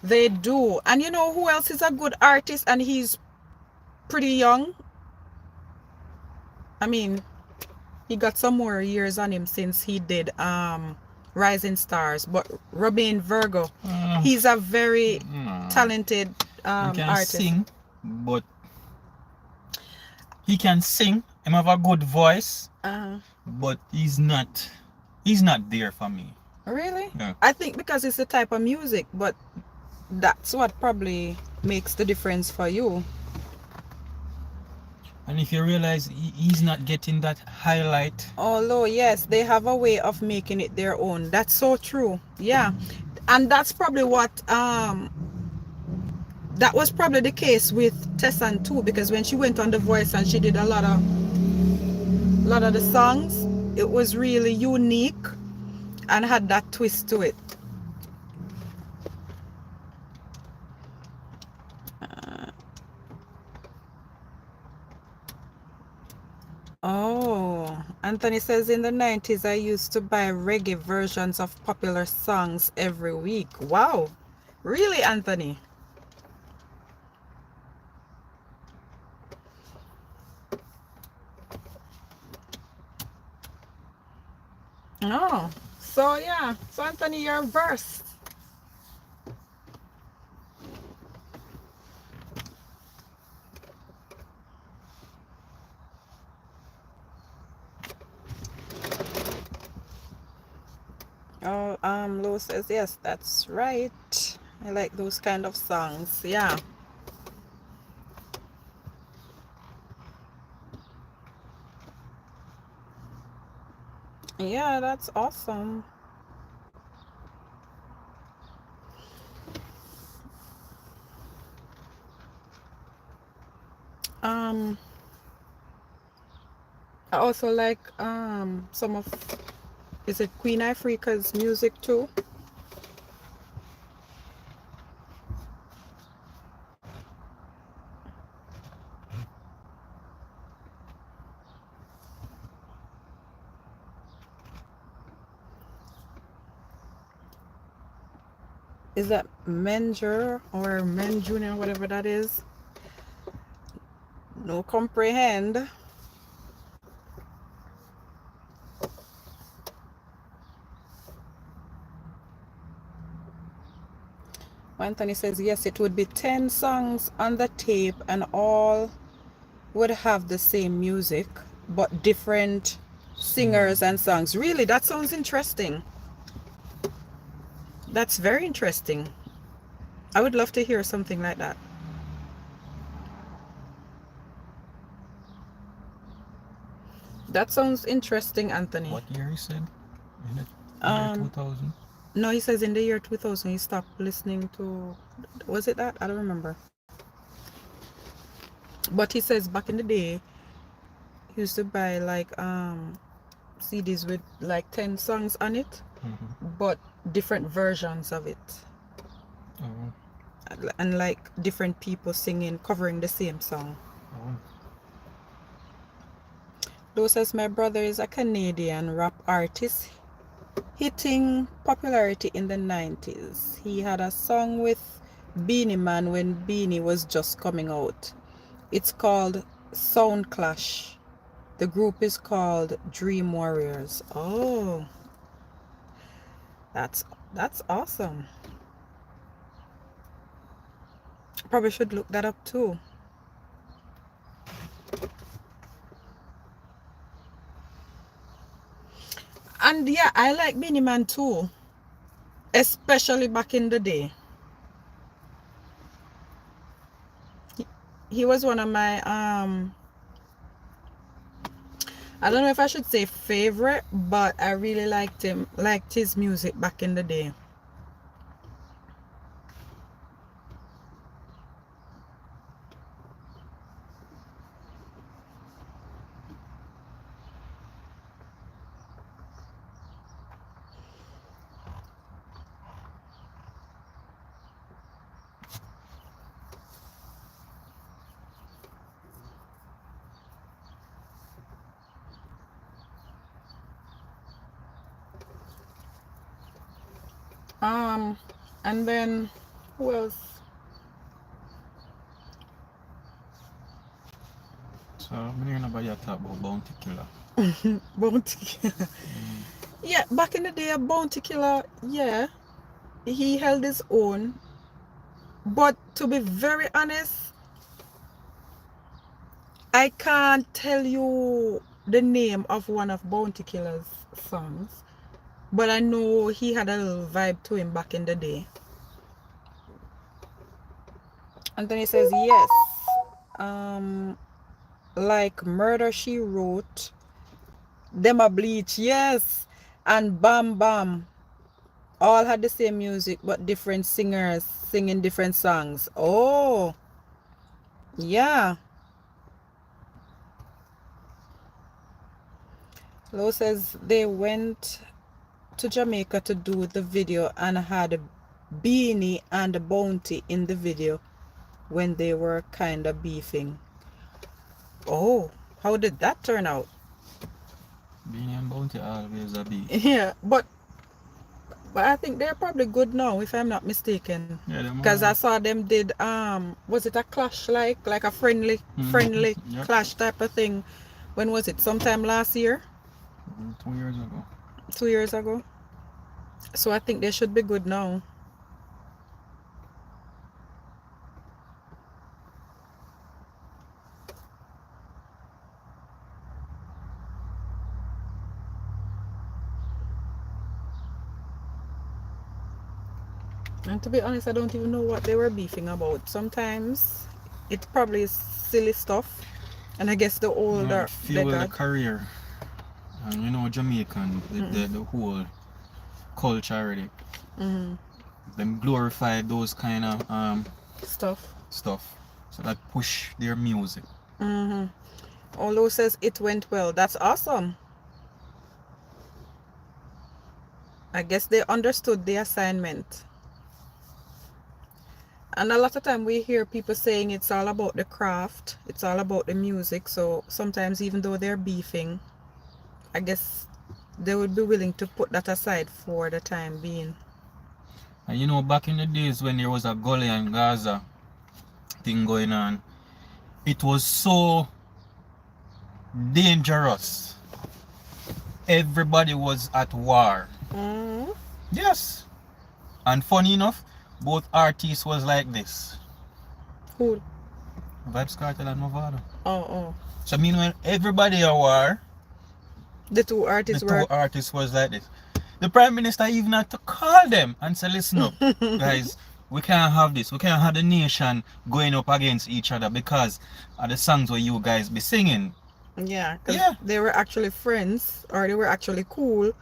they do. And you know who else is a good artist and he's pretty young? I mean, he got some more years on him since he did Rising Stars, but Robin Virgo, he's a very talented he can artist. sing, but he can sing. He have a good voice, but he's not there for me. Really? Yeah. I think because it's the type of music, but that's what probably makes the difference for you. And if you realize he's not getting that highlight. Although, yes, they have a way of making it their own. That's so true. Yeah. And that's probably what that was probably the case with Tessan too, because when she went on The Voice and she did a lot of the songs, it was really unique and had that twist to it. Oh, Anthony says in the 90s I used to buy reggae versions of popular songs every week. Wow. Really, Anthony? Oh, so yeah. So Anthony, you're versed. Oh, Lo says yes, that's right. I like those kind of songs. Yeah. Yeah, that's awesome. I also like some of, is it Queen Ifrica's music too? Is that Menger or Men Junior, whatever that is? No comprehend. Anthony says yes, it would be 10 songs on the tape and all would have the same music but different singers and songs. Really, that sounds interesting. That's very interesting. I would love to hear something like that. That sounds interesting, Anthony. What year he said? In the year 2000? No, he says in the year 2000 he stopped listening to, was it that? I don't remember. But he says back in the day he used to buy like CDs with like 10 songs on it, but different versions of it. and like different people singing, covering the same song. Oh. Though says my brother is a Canadian rap artist hitting popularity in the 90s. He had a song with Beanie Man when Beanie was just coming out. It's called Sound Clash. The group is called Dream Warriors. Oh, that's awesome. Probably should look that up too. And yeah, I like Beanie Man too, especially back in the day. He was one of my I don't know if I should say favorite, but I really liked his music back in the day. And then who else? So I'm hearing about you talk about Bounty Killer. Bounty Killer. Yeah, back in the day, Bounty Killer, yeah, he held his own. But to be very honest, I can't tell you the name of one of Bounty Killer's songs, but I know he had a little vibe to him back in the day. Anthony says yes. Like Murder She Wrote, Them a Bleach, yes, and Bam Bam. All had the same music but different singers singing different songs. Oh, yeah. Lo says they went to Jamaica to do the video and had Beanie and Bounty in the video when they were kind of beefing. Oh, how did that turn out? Beanie and Bounty always a beef. Yeah, but I think they're probably good now, if I'm not mistaken. Yeah, Because I saw them did was it a clash, like a friendly Yep. clash type of thing? When was it? Sometime last year? 2 years ago. 2 years ago. So I think they should be good now. And to be honest, I don't even know what they were beefing about. Sometimes it probably is silly stuff. And I guess the older fuel the career. And you know, Jamaican, the whole culture already. Them glorify those kind of stuff. So that push their music. Olo says it went well. That's awesome. I guess they understood the assignment. And a lot of time we hear people saying it's all about the craft, it's all about the music. So sometimes even though they're beefing, I guess they would be willing to put that aside for the time being. And you know, back in the days when there was a Gully and Gaza thing going on, it was so dangerous. Everybody was at war. Yes. And funny enough, both artists was like this. Who? Vybz Kartel and Mavado. Oh. So I mean, when everybody at war, the two artists was like this. The Prime Minister even had to call them and say, listen up, guys, we can't have this. We can't have the nation going up against each other because of the songs where you guys be singing. Yeah, because they were actually friends, or they were actually cool.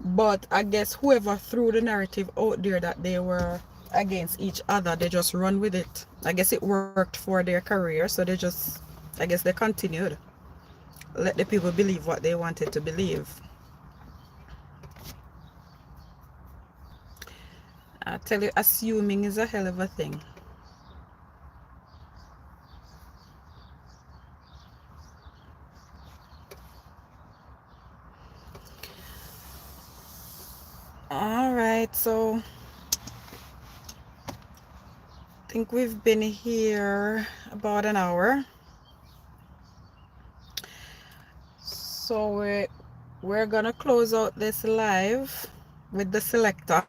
But I guess whoever threw the narrative out there that they were against each other, they just run with it. I guess it worked for their career, so I guess they continued. Let the people believe what they wanted to believe. I tell you, assuming is a hell of a thing. think we've been here about an hour. So we're gonna close out this live with the selector.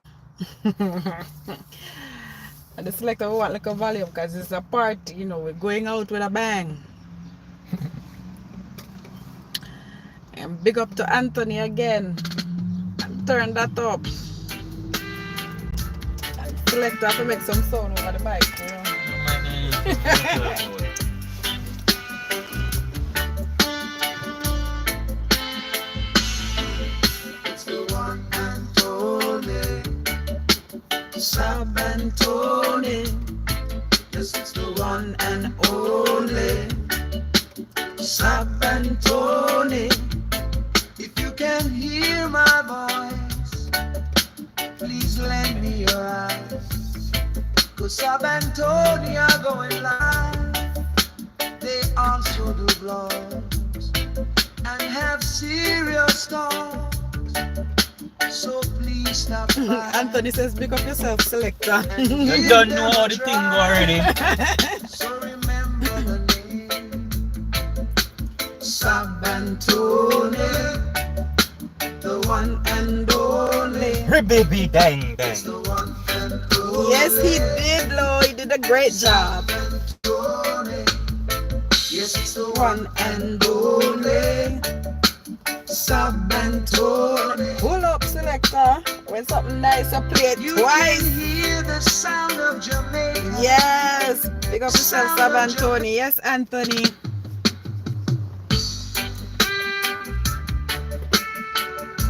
And the selector we want like a volume because it's a party, you know, we're going out with a bang. And big up to Anthony again. And turn that up. And selector have to make some sound over the mic. You know? It's the one and only Sab Tony. Yes, it's the one and only Sab Tony. If you can hear my voice, please lend me your eyes. Cause Sab Tony are going live. They also do vlogs and have serious talks. So please stop by. Anthony says, big up yourself, selector. You don't know how the thing go already. So remember the name Sab Tony, the one and only. Hey baby, dang, It's dang. the one and only. Yes, he did, Lo. He did a great job. Tony. Yes, it's the One and only Sab Tony. pull up, selector. When something nice, I play it You twice. can hear the sound of Jamaica. Yes, big up yourself, Sab Tony. Yes, Anthony.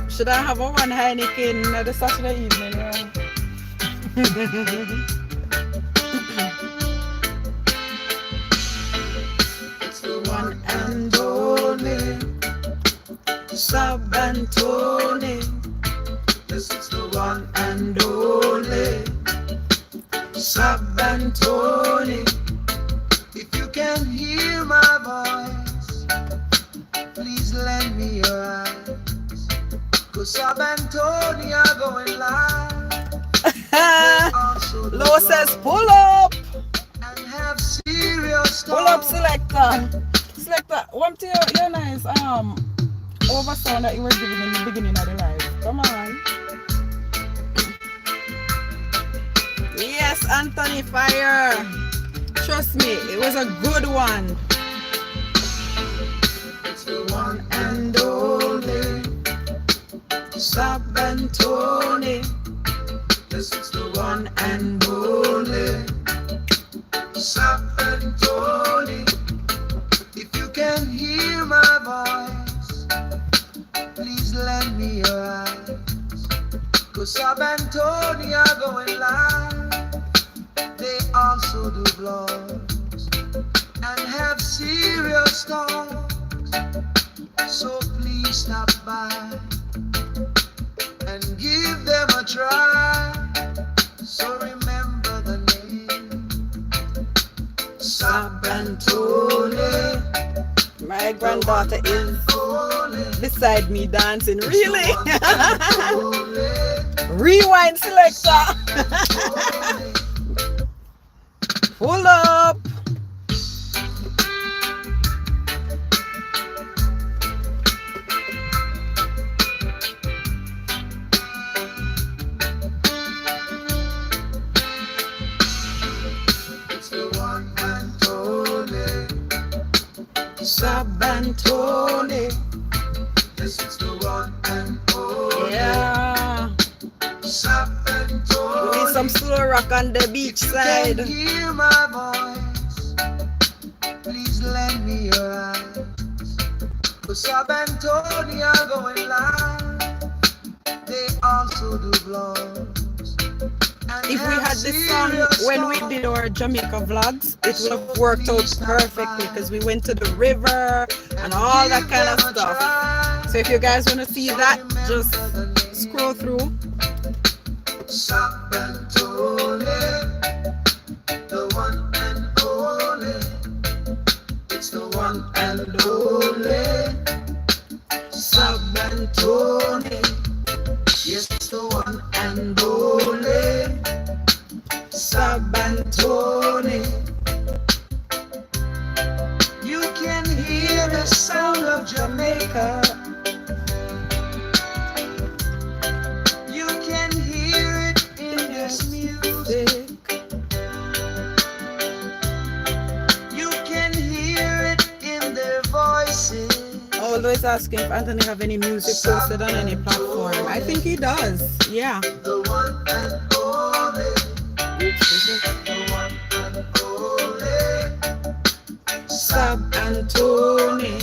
Should I have a one Heineken the Saturday evening? It's the one and only Sab Tony. Yes, it's the one and only Sab Tony. If you can hear my voice, please lend me your eyes. Cause Sab Tony are going live. They also do Lo says, vlogs pull up. and have serious Pull up, talks. selector. Selector, one thing you're nice. Oversound that you were giving in the beginning of the live. Come on. Yes, Anthony, fire. Trust me, it was a good one. It's the one and only Sab Tony. Yes, it's the one and only Sab Tony. If you can hear my voice, please lend me your eyes. Cause Sab Tony are going live. They also do vlogs and have serious talks. So please stop by and give them a try. So remember the name Sab Tony. My granddaughter is Only beside me dancing. Really? only Rewind, selector. Pull up. It's the one and only Sab Tony. Yes, it's the one and only Yeah. Sab Tony. Need some slow rock on the beach side. Can hear my voice, please lend me your eyes. Cause Sab Tony are going live. They also do vlogs. and If we have had this song serious when we talk. did our Jamaica vlogs, it would have worked out perfectly because we went to the river and all that kind of stuff. So if you guys want to see that, just scroll through. Sab Tony, the one and only. It's the one and only. Sab Tony. Yes, it's the one and only. Sab Tony. Aldo is asking if Anthony have any music posted on any platform. I think he does. Yeah. The one and only. The one and only. Sab Tony.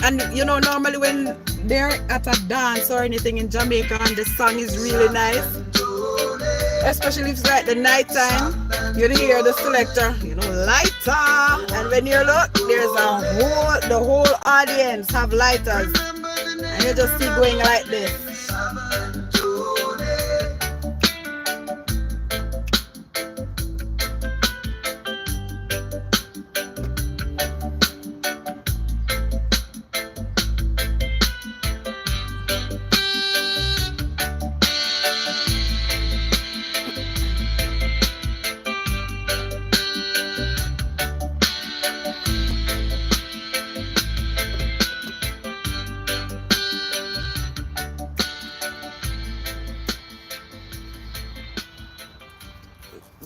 And you know, normally when they're at a dance or anything in Jamaica and the song is really nice, especially if it's like the night time, you'll hear the selector, you know, lighter. And when you look, there's the whole audience have lighters, and you just see going like this.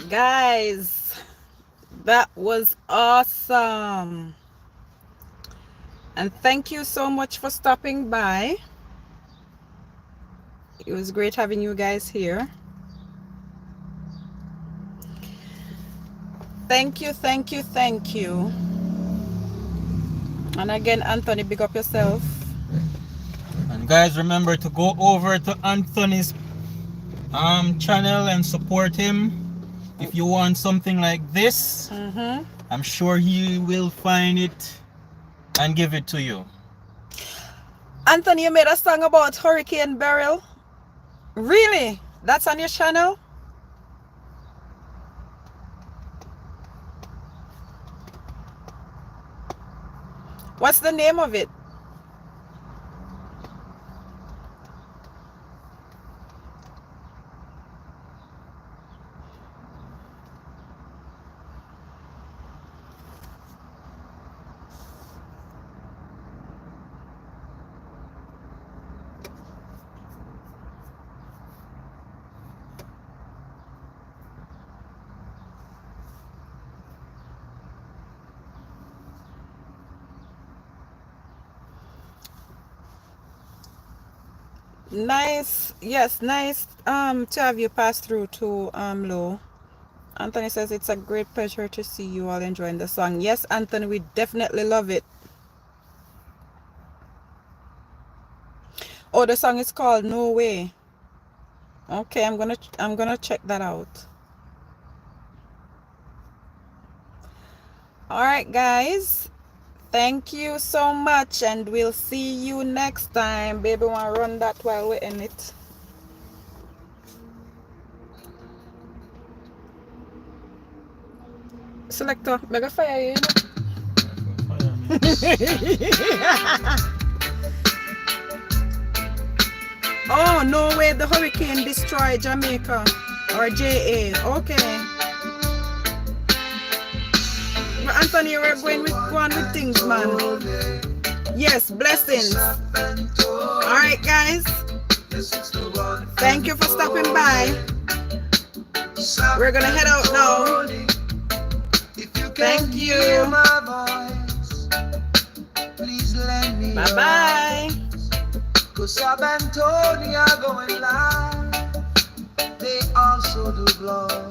Guys, that was awesome, and thank you so much for stopping by. It was great having you guys here. Thank you. And again, Anthony, big up yourself. And guys, remember to go over to Anthony's channel and support him. If you want something like this, I'm sure he will find it and give it to you. Anthony, you made a song about Hurricane Beryl? Really? That's on your channel? What's the name of it? Nice. Yes, nice to have you pass through to Low. Anthony says it's a great pleasure to see you all enjoying the song. Yes, Anthony, we definitely love it. Oh, the song is called No Way. Okay, I'm gonna check that out. All right, guys. Thank you so much, and we'll see you next time. Baby, wanna run that while we're in it. Selector, mega fire you. Oh, no way the hurricane destroyed Jamaica or JA. Okay. But Anthony, we're going with things, man. Yes, blessings. Alright, guys. Thank you for stopping by. We're gonna head out now. Thank you. Bye-bye. Cause Sab Tony are going live. They also do blow.